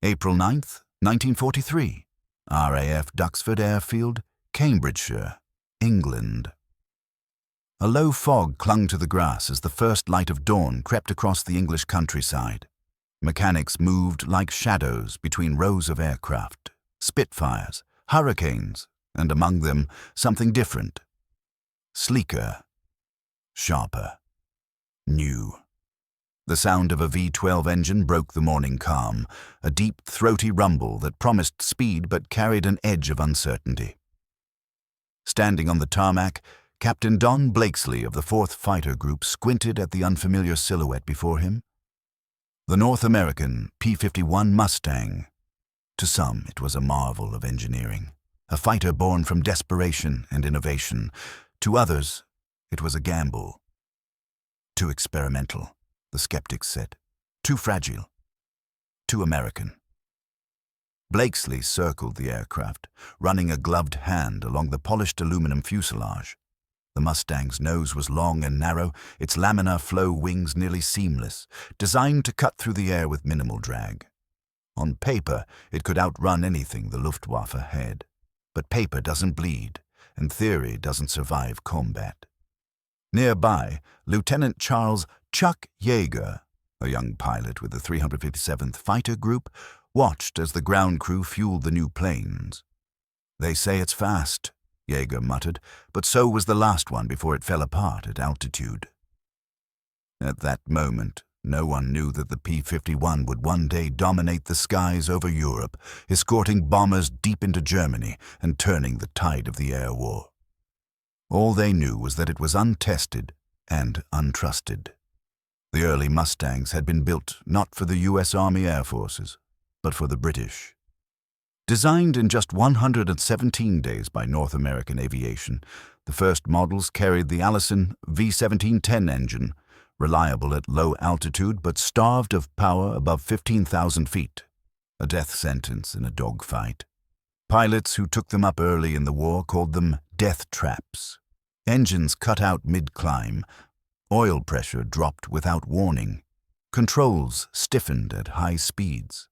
April 9th, 1943. RAF Duxford Airfield, Cambridgeshire, England. A low fog clung to the grass as the first light of dawn crept across the English countryside. Mechanics moved like shadows between rows of aircraft, Spitfires, Hurricanes, and among them something different. Sleeker, sharper, new. The sound of a V-12 engine broke the morning calm, a deep, throaty rumble that promised speed but carried an edge of uncertainty. Standing on the tarmac, Captain Don Blakesley of the 4th Fighter Group squinted at the unfamiliar silhouette before him. The North American P-51 Mustang. To some, it was a marvel of engineering, a fighter born from desperation and innovation. To others, it was a gamble. Too experimental, the skeptics said. Too fragile. Too American. Blakesley circled the aircraft, running a gloved hand along the polished aluminum fuselage. The Mustang's nose was long and narrow, its laminar flow wings nearly seamless, designed to cut through the air with minimal drag. On paper, it could outrun anything the Luftwaffe had. But paper doesn't bleed, and theory doesn't survive combat. Nearby, Lieutenant Charles Chuck Yeager, a young pilot with the 357th Fighter Group, watched as the ground crew fueled the new planes. "They say it's fast," Yeager muttered, but so was the last one before it fell apart at altitude. At that moment, no one knew that the P-51 would one day dominate the skies over Europe, escorting bombers deep into Germany and turning the tide of the air war. All they knew was that it was untested and untrusted. The early Mustangs had been built not for the U.S. Army Air Forces, but for the British. Designed in just 117 days by North American Aviation, the first models carried the Allison V-1710 engine, reliable at low altitude but starved of power above 15,000 feet, a death sentence in a dogfight. Pilots who took them up early in the war called them death traps. Engines cut out mid-climb, oil pressure dropped without warning, controls stiffened at high speeds.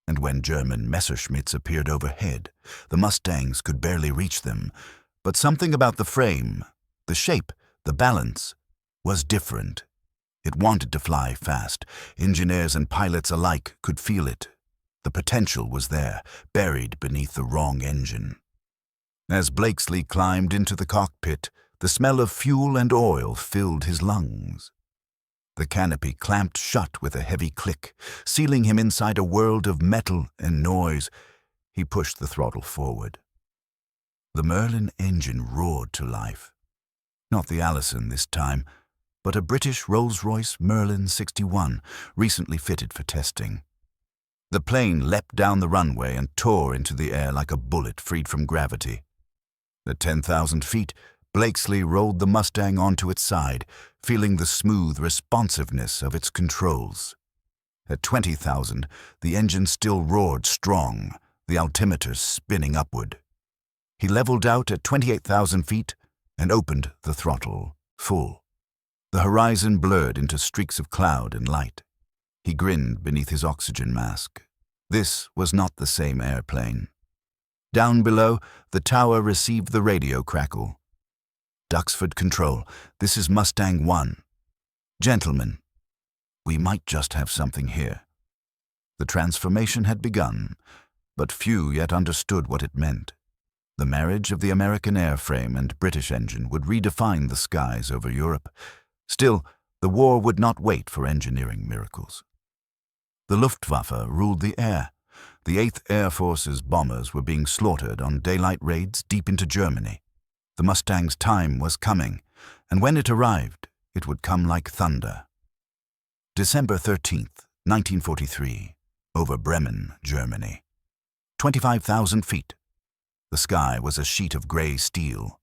And when German Messerschmitts appeared overhead, the Mustangs could barely reach them. But something about the frame, the shape, the balance, was different. It wanted to fly fast. Engineers and pilots alike could feel it. The potential was there, buried beneath the wrong engine. As Blakesley climbed into the cockpit, the smell of fuel and oil filled his lungs. The canopy clamped shut with a heavy click, sealing him inside a world of metal and noise. He pushed the throttle forward. The Merlin engine roared to life. Not the Allison this time, but a British Rolls-Royce Merlin 61, recently fitted for testing. The plane leapt down the runway and tore into the air like a bullet freed from gravity. At 10,000 feet, Blakesley rolled the Mustang onto its side, feeling the smooth responsiveness of its controls. At 20,000, the engine still roared strong, the altimeters spinning upward. He leveled out at 28,000 feet and opened the throttle, full. The horizon blurred into streaks of cloud and light. He grinned beneath his oxygen mask. This was not the same airplane. Down below, the tower received the radio crackle. "Duxford Control, this is Mustang 1. Gentlemen, we might just have something here." The transformation had begun, but few yet understood what it meant. The marriage of the American airframe and British engine would redefine the skies over Europe. Still, the war would not wait for engineering miracles. The Luftwaffe ruled the air. The 8th Air Force's bombers were being slaughtered on daylight raids deep into Germany. The Mustang's time was coming, and when it arrived, it would come like thunder. December 13th, 1943, over Bremen, Germany. 25,000 feet. The sky was a sheet of gray steel.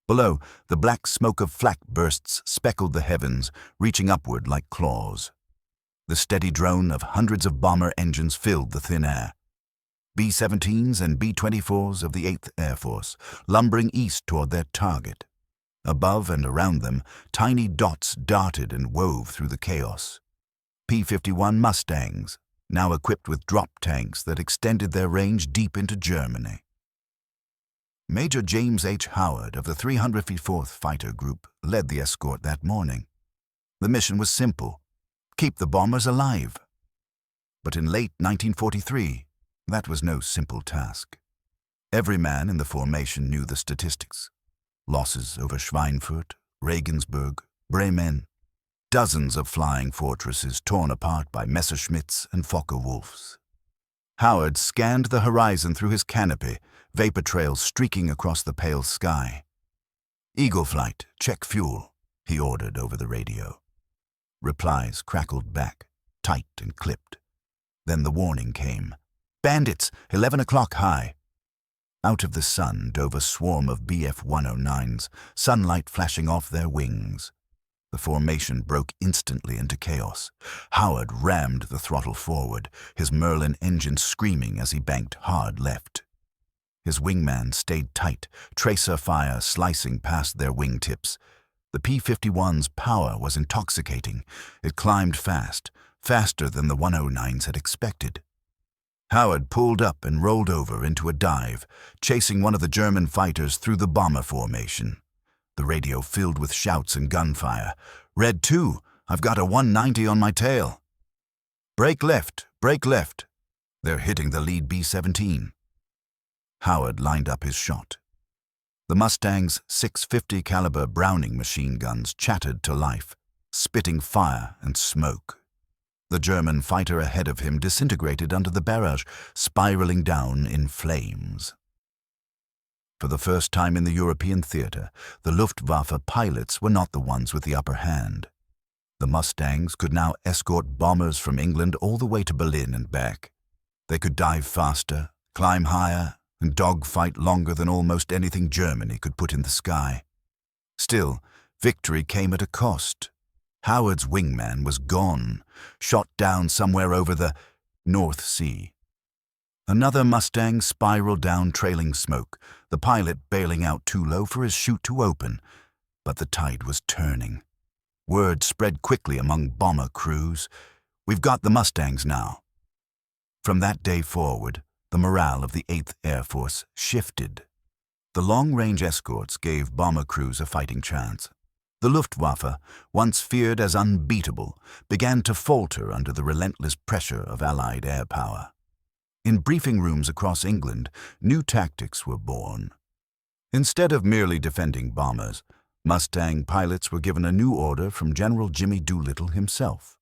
Below, the black smoke of flak bursts speckled the heavens, reaching upward like claws. The steady drone of hundreds of bomber engines filled the thin air. B-17s and B-24s of the 8th Air Force, lumbering east toward their target. Above and around them, tiny dots darted and wove through the chaos. P-51 Mustangs, now equipped with drop tanks that extended their range deep into Germany. Major James H. Howard of the 354th Fighter Group led the escort that morning. The mission was simple: keep the bombers alive. But in late 1943, that was no simple task. Every man in the formation knew the statistics. Losses over Schweinfurt, Regensburg, Bremen. Dozens of flying fortresses torn apart by Messerschmitts and Focke-Wulfs. Howard scanned the horizon through his canopy, vapor trails streaking across the pale sky. "Eagle Flight, check fuel," he ordered over the radio. Replies crackled back, tight and clipped. Then the warning came. "Bandits, 11 o'clock high." Out of the sun dove a swarm of Bf-109s, sunlight flashing off their wings. The formation broke instantly into chaos. Howard rammed the throttle forward, his Merlin engine screaming as he banked hard left. His wingman stayed tight, tracer fire slicing past their wingtips. The P-51's power was intoxicating. It climbed fast, faster than the 109s had expected. Howard pulled up and rolled over into a dive, chasing one of the German fighters through the bomber formation. The radio filled with shouts and gunfire. "Red 2, I've got a 190 on my tail." Break left, they're hitting the lead B-17. Howard lined up his shot. The Mustang's .650 caliber Browning machine guns chattered to life, spitting fire and smoke. The German fighter ahead of him disintegrated under the barrage, spiraling down in flames. For the first time in the European theater, the Luftwaffe pilots were not the ones with the upper hand. The Mustangs could now escort bombers from England all the way to Berlin and back. They could dive faster, climb higher, and dogfight longer than almost anything Germany could put in the sky. Still, victory came at a cost. Howard's wingman was gone, shot down somewhere over the North Sea. Another Mustang spiraled down trailing smoke, the pilot bailing out too low for his chute to open. But the tide was turning. Word spread quickly among bomber crews. "We've got the Mustangs now." From that day forward, the morale of the 8th Air Force shifted. The long-range escorts gave bomber crews a fighting chance. The Luftwaffe, once feared as unbeatable, began to falter under the relentless pressure of Allied air power. In briefing rooms across England, new tactics were born. Instead of merely defending bombers, Mustang pilots were given a new order from General Jimmy Doolittle himself.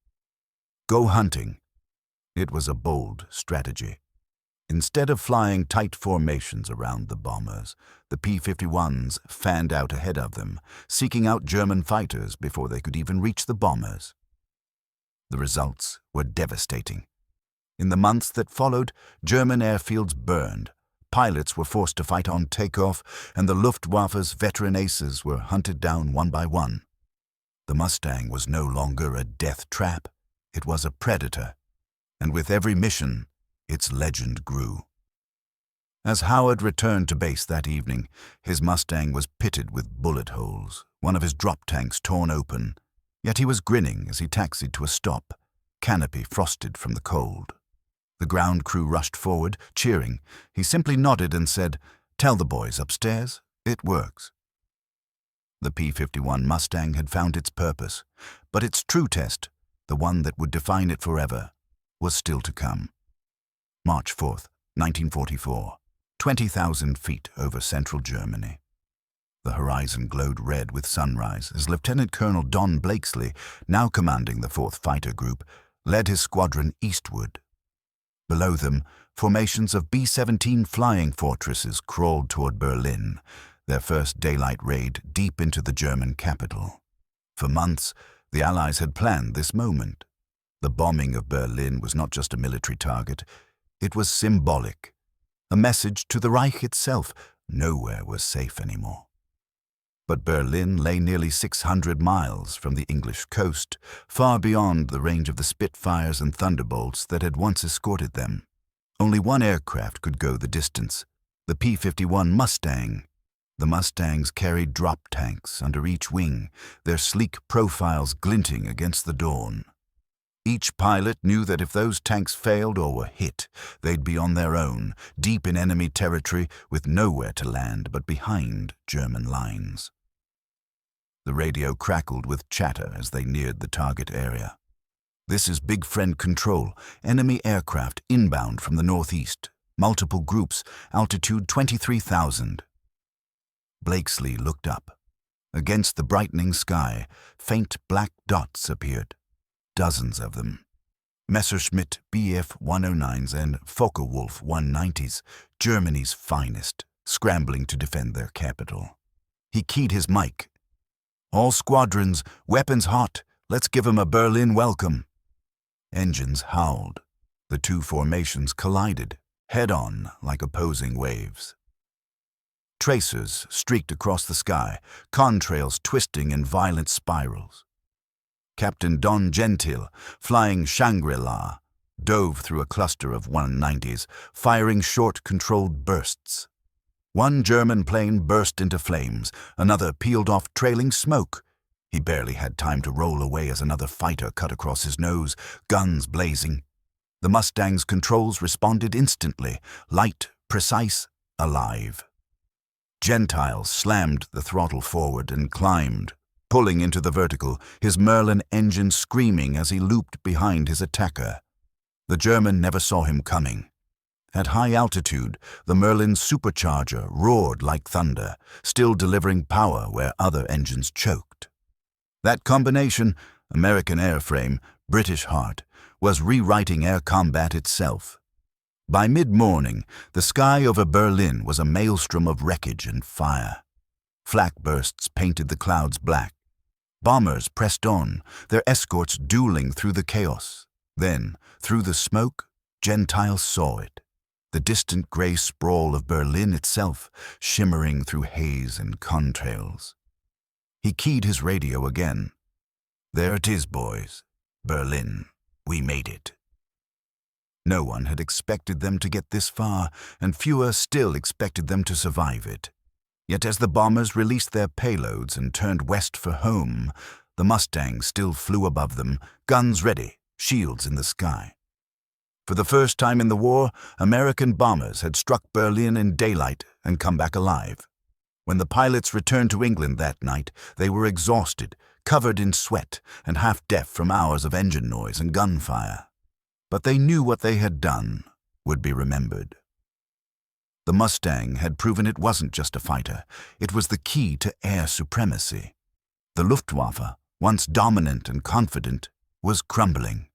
Go hunting. It was a bold strategy. Instead of flying tight formations around the bombers, the P-51s fanned out ahead of them, seeking out German fighters before they could even reach the bombers. The results were devastating. In the months that followed, German airfields burned. Pilots were forced to fight on takeoff, and the Luftwaffe's veteran aces were hunted down one by one. The Mustang was no longer a death trap. It was a predator. And with every mission, its legend grew. As Howard returned to base that evening, his Mustang was pitted with bullet holes, one of his drop tanks torn open. Yet he was grinning as he taxied to a stop, canopy frosted from the cold. The ground crew rushed forward, cheering. He simply nodded and said, "Tell the boys upstairs, it works." The P-51 Mustang had found its purpose, but its true test, the one that would define it forever, was still to come. March 4th, 1944, 20,000 feet over central Germany. The horizon glowed red with sunrise as Lieutenant Colonel Don Blakesley, now commanding the 4th Fighter Group, led his squadron eastward. Below them, formations of B-17 flying fortresses crawled toward Berlin, their first daylight raid deep into the German capital. For months, the Allies had planned this moment. The bombing of Berlin was not just a military target, it was symbolic. A message to the Reich itself: nowhere was safe anymore. But Berlin lay nearly 600 miles from the English coast, far beyond the range of the Spitfires and Thunderbolts that had once escorted them. Only one aircraft could go the distance, the P-51 Mustang. The Mustangs carried drop tanks under each wing, their sleek profiles glinting against the dawn. Each pilot knew that if those tanks failed or were hit, they'd be on their own, deep in enemy territory with nowhere to land but behind German lines. The radio crackled with chatter as they neared the target area. "This is Big Friend Control. Enemy aircraft inbound from the northeast. Multiple groups, altitude 23,000. Blakesley looked up. Against the brightening sky, faint black dots appeared. Dozens of them. Messerschmitt Bf-109s and Focke-Wulf 190s, Germany's finest, scrambling to defend their capital. He keyed his mic. "All squadrons, weapons hot. Let's give 'em a Berlin welcome." Engines howled. The two formations collided, head-on like opposing waves. Tracers streaked across the sky, contrails twisting in violent spirals. Captain Don Gentile, flying Shangri-La, dove through a cluster of 190s, firing short, controlled bursts. One German plane burst into flames, another peeled off trailing smoke. He barely had time to roll away as another fighter cut across his nose, guns blazing. The Mustang's controls responded instantly, light, precise, alive. Gentile slammed the throttle forward and climbed, pulling into the vertical, his Merlin engine screaming as he looped behind his attacker. The German never saw him coming. At high altitude, the Merlin's supercharger roared like thunder, still delivering power where other engines choked. That combination, American airframe, British heart, was rewriting air combat itself. By mid-morning, the sky over Berlin was a maelstrom of wreckage and fire. Flak bursts painted the clouds black. Bombers pressed on, their escorts dueling through the chaos. Then, through the smoke, Gentile saw it. The distant gray sprawl of Berlin itself, shimmering through haze and contrails. He keyed his radio again. "There it is, boys. Berlin. We made it." No one had expected them to get this far, and fewer still expected them to survive it. Yet as the bombers released their payloads and turned west for home, the Mustang still flew above them, guns ready, shields in the sky. For the first time in the war, American bombers had struck Berlin in daylight and come back alive. When the pilots returned to England that night, they were exhausted, covered in sweat, and half-deaf from hours of engine noise and gunfire. But they knew what they had done would be remembered. The Mustang had proven it wasn't just a fighter. It was the key to air supremacy. The Luftwaffe, once dominant and confident, was crumbling.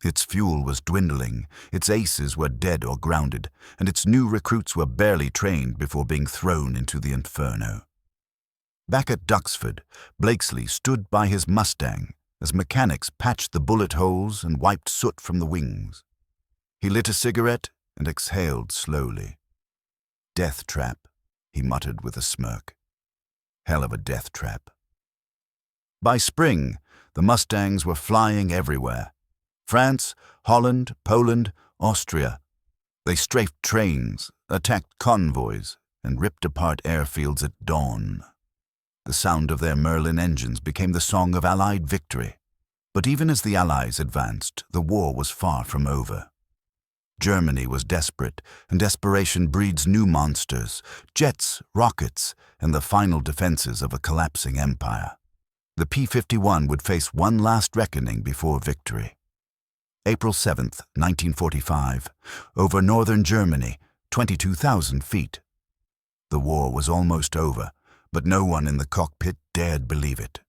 Its fuel was dwindling, its aces were dead or grounded, and its new recruits were barely trained before being thrown into the inferno. Back at Duxford, Blakesley stood by his Mustang as mechanics patched the bullet holes and wiped soot from the wings. He lit a cigarette and exhaled slowly. "Death trap," he muttered with a smirk. "Hell of a death trap." By spring, the Mustangs were flying everywhere. France, Holland, Poland, Austria. They strafed trains, attacked convoys, and ripped apart airfields at dawn. The sound of their Merlin engines became the song of Allied victory. But even as the Allies advanced, the war was far from over. Germany was desperate, and desperation breeds new monsters, jets, rockets, and the final defenses of a collapsing empire. The P-51 would face one last reckoning before victory. April 7th, 1945, over northern Germany, 22,000 feet. The war was almost over, but no one in the cockpit dared believe it.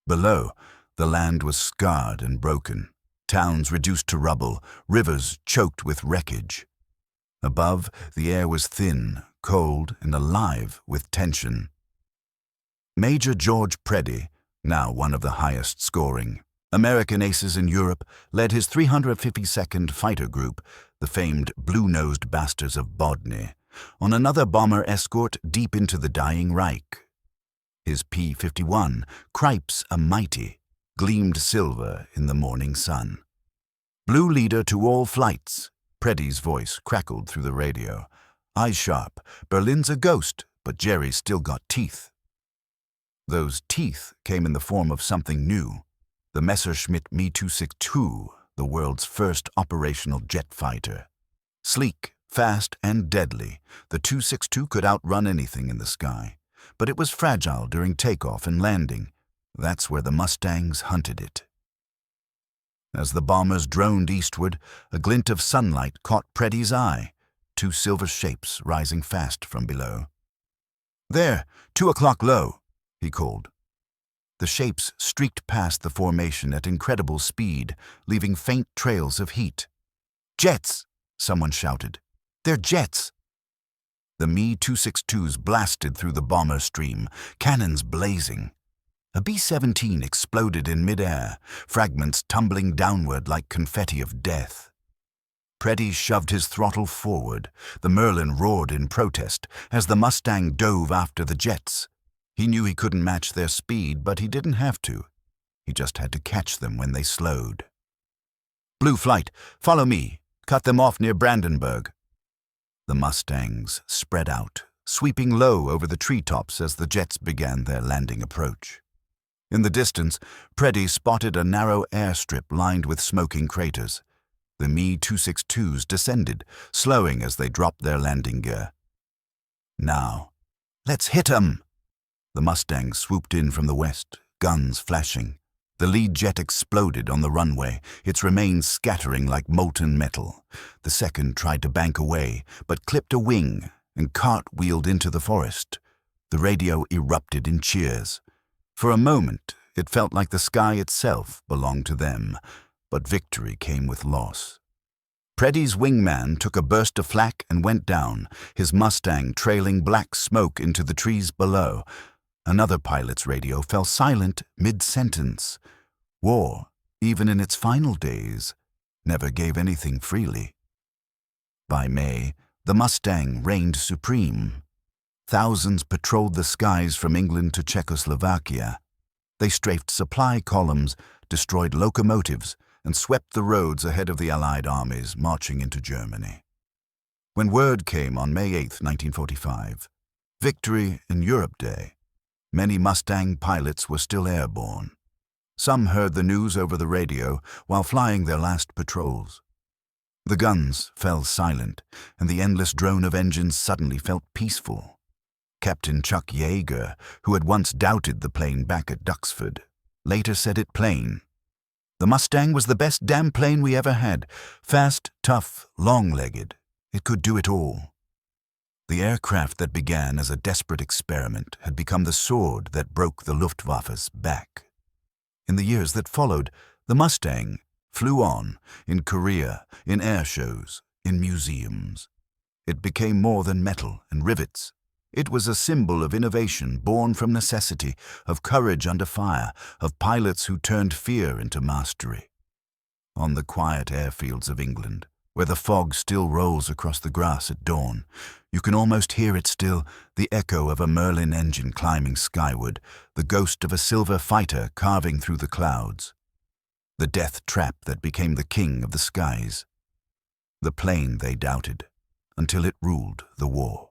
Below, the land was scarred and broken, towns reduced to rubble, rivers choked with wreckage. Above, the air was thin, cold, and alive with tension. Major George Preddy, now one of the highest scoring American aces in Europe, led his 352nd Fighter Group, the famed blue-nosed bastards of Bodny, on another bomber escort deep into the dying Reich. His P-51, Cripes a Mighty, gleamed silver in the morning sun. "Blue leader to all flights," Preddy's voice crackled through the radio. "Eyes sharp. Berlin's a ghost, but Jerry's still got teeth." Those teeth came in the form of something new. The Messerschmitt Me-262, the world's first operational jet fighter. Sleek, fast, and deadly, the 262 could outrun anything in the sky. But it was fragile during takeoff and landing. That's where the Mustangs hunted it. As the bombers droned eastward, a glint of sunlight caught Preddy's eye, two silver shapes rising fast from below. "There, 2 o'clock low," he called. The shapes streaked past the formation at incredible speed, leaving faint trails of heat. "Jets!" someone shouted. "They're jets!" The Me-262s blasted through the bomber stream, cannons blazing. A B-17 exploded in midair, fragments tumbling downward like confetti of death. Preddy shoved his throttle forward. The Merlin roared in protest as the Mustang dove after the jets. He knew he couldn't match their speed, but he didn't have to. He just had to catch them when they slowed. "Blue flight, follow me. Cut them off near Brandenburg." The Mustangs spread out, sweeping low over the treetops as the jets began their landing approach. In the distance, Preddy spotted a narrow airstrip lined with smoking craters. The Me-262s descended, slowing as they dropped their landing gear. "Now, let's hit 'em!" The Mustang swooped in from the west, guns flashing. The lead jet exploded on the runway, its remains scattering like molten metal. The second tried to bank away, but clipped a wing and cartwheeled into the forest. The radio erupted in cheers. For a moment, it felt like the sky itself belonged to them, but victory came with loss. Preddy's wingman took a burst of flak and went down, his Mustang trailing black smoke into the trees below. Another pilot's radio fell silent mid-sentence. War, even in its final days, never gave anything freely. By May, the Mustang reigned supreme. Thousands patrolled the skies from England to Czechoslovakia. They strafed supply columns, destroyed locomotives, and swept the roads ahead of the Allied armies marching into Germany. When word came on May 8, 1945, Victory in Europe Day, many Mustang pilots were still airborne. Some heard the news over the radio while flying their last patrols. The guns fell silent, and the endless drone of engines suddenly felt peaceful. Captain Chuck Yeager, who had once doubted the plane back at Duxford, later said it plain. "The Mustang was the best damn plane we ever had. Fast, tough, long-legged. It could do it all." The aircraft that began as a desperate experiment had become the sword that broke the Luftwaffe's back. In the years that followed, the Mustang flew on, in Korea, in air shows, in museums. It became more than metal and rivets. It was a symbol of innovation born from necessity, of courage under fire, of pilots who turned fear into mastery. On the quiet airfields of England, where the fog still rolls across the grass at dawn, you can almost hear it still, the echo of a Merlin engine climbing skyward, the ghost of a silver fighter carving through the clouds. The death trap that became the king of the skies. The plane they doubted, until it ruled the war.